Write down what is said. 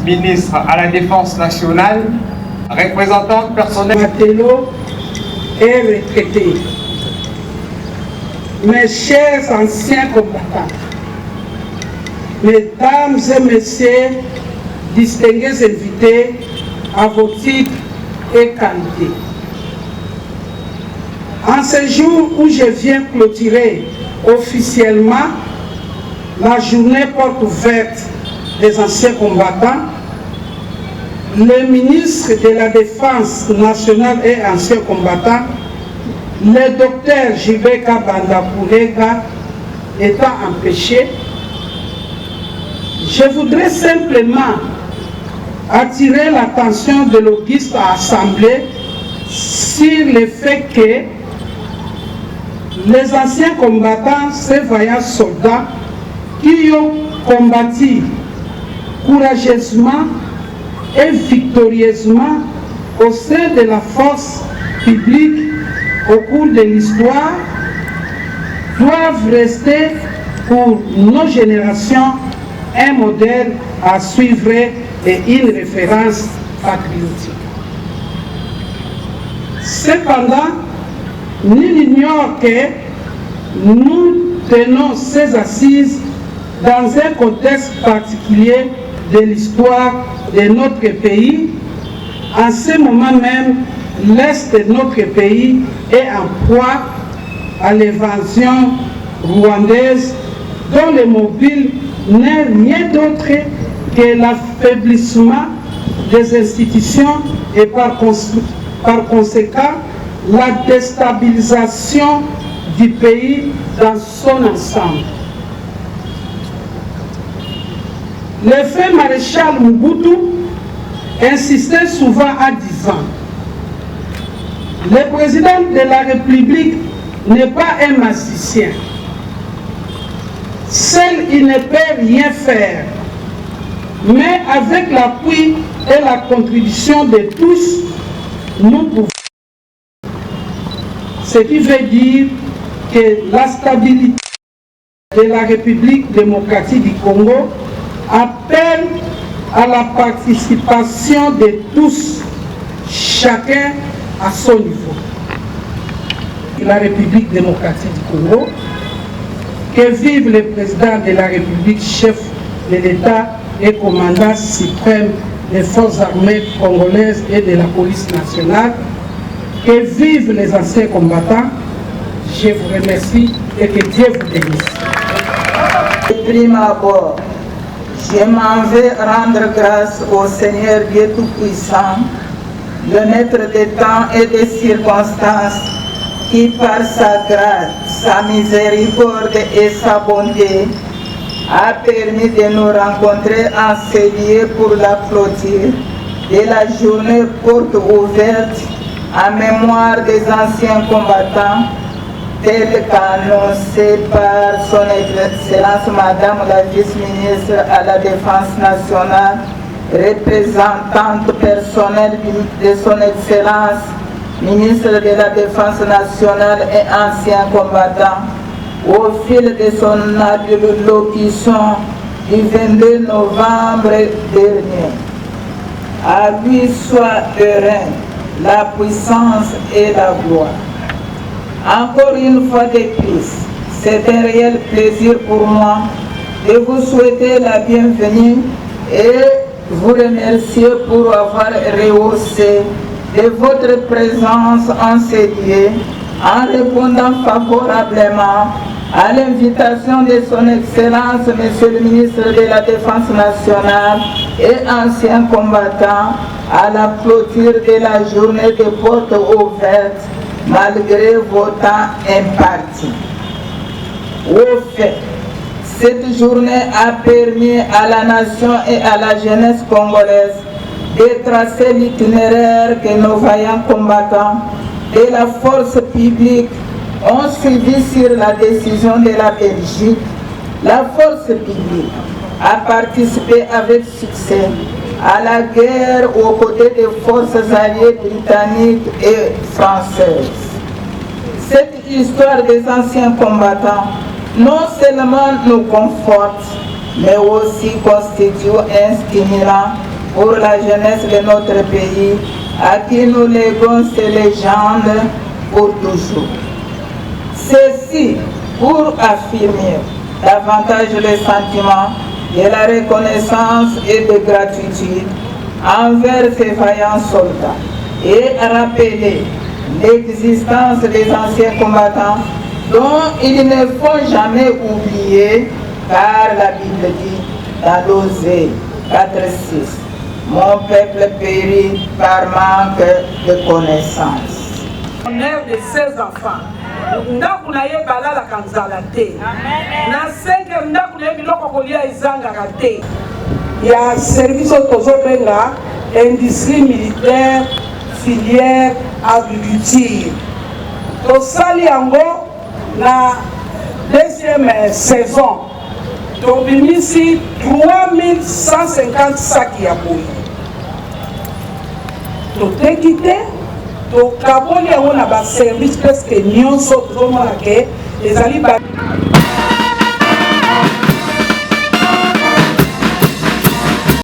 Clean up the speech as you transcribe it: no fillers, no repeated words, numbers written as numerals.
ministre à la Défense nationale, représentante personnelle. Matello est retraité. Mes chers anciens combattants, mesdames et messieurs, distingués invités à vos titres et qualités. En ce jour où je viens clôturer officiellement la journée porte ouverte des anciens combattants, le ministre de la Défense nationale et ancien combattant, le docteur Jibeka Bandakurega étant empêché, je voudrais simplement attirer l'attention de l'auguste assemblée sur le fait que les anciens combattants, ces vaillants soldats qui ont combattu courageusement et victorieusement au sein de la force publique au cours de l'histoire, doivent rester pour nos générations un modèle à suivre et une référence patriotique. Cependant, nul n'ignore que nous tenons ces assises dans un contexte particulier de l'histoire de notre pays. En ce moment même, l'Est de notre pays est en proie à l'évasion rwandaise, dont le mobile n'est rien d'autre que l'affaiblissement des institutions et par conséquent la déstabilisation du pays dans son ensemble. Le fait maréchal Mobutu insistait souvent à 10 ans. Le président de la République n'est pas un magicien. Seul, il ne peut rien faire. Mais avec l'appui et la contribution de tous, nous pouvons. Ce qui veut dire que la stabilité de la République démocratique du Congo appelle à la participation de tous, chacun à son niveau. La République démocratique du Congo, que vive le président de la République, chef de l'État et commandant suprême des forces armées congolaises et de la police nationale, que vivent les anciens combattants. Je vous remercie et que Dieu vous bénisse. Prime abord, je m'en vais rendre grâce au Seigneur Dieu Tout-Puissant, le maître des temps et des circonstances, qui par sa grâce, sa miséricorde et sa bonté a permis de nous rencontrer en ce lieu pour la clôture de la journée porte ouverte en mémoire des anciens combattants, tel qu'annoncé par son Excellence Madame la vice-ministre à la Défense nationale, représentante personnelle de son Excellence, ministre de la Défense nationale et ancien combattant, au fil de son allocution du 22 novembre dernier. À lui soit le règne, la puissance et la gloire. Encore une fois de plus, c'est un réel plaisir pour moi de vous souhaiter la bienvenue et vous remercier pour avoir rehaussé de votre présence en ces lieux en répondant favorablement à l'invitation de son Excellence, Monsieur le ministre de la Défense nationale et ancien combattant à la clôture de la journée des portes ouvertes malgré vos temps impartis. Au fait, cette journée a permis à la nation et à la jeunesse congolaise de tracer l'itinéraire que nos vaillants combattants de la force publique ont suivi sur la décision de la Belgique. La force publique a participé avec succès à la guerre aux côtés des forces alliées britanniques et françaises. Cette histoire des anciens combattants non seulement nous conforte, mais aussi constitue un stimulant pour la jeunesse de notre pays, à qui nous léguons ces légendes pour toujours. Ceci pour affirmer davantage le sentiment de la reconnaissance et de gratitude envers ces vaillants soldats et rappeler l'existence des anciens combattants dont il ne faut jamais oublier, car la Bible dit dans l'Osée 4:6, mon peuple périt par manque de connaissance. L'honneur de ses enfants. Ndaku na ye balala kanzala te. Na senge ndaku na ye biloko kolia ezangaka te. Ya service tozobenga industrie militaire filière agriculture. Tosali yango na deuxième saison. Tobimisi 3150 sacs ya boyi. Toteki te. Donc, la police a un service presque nyonso, tout le monde a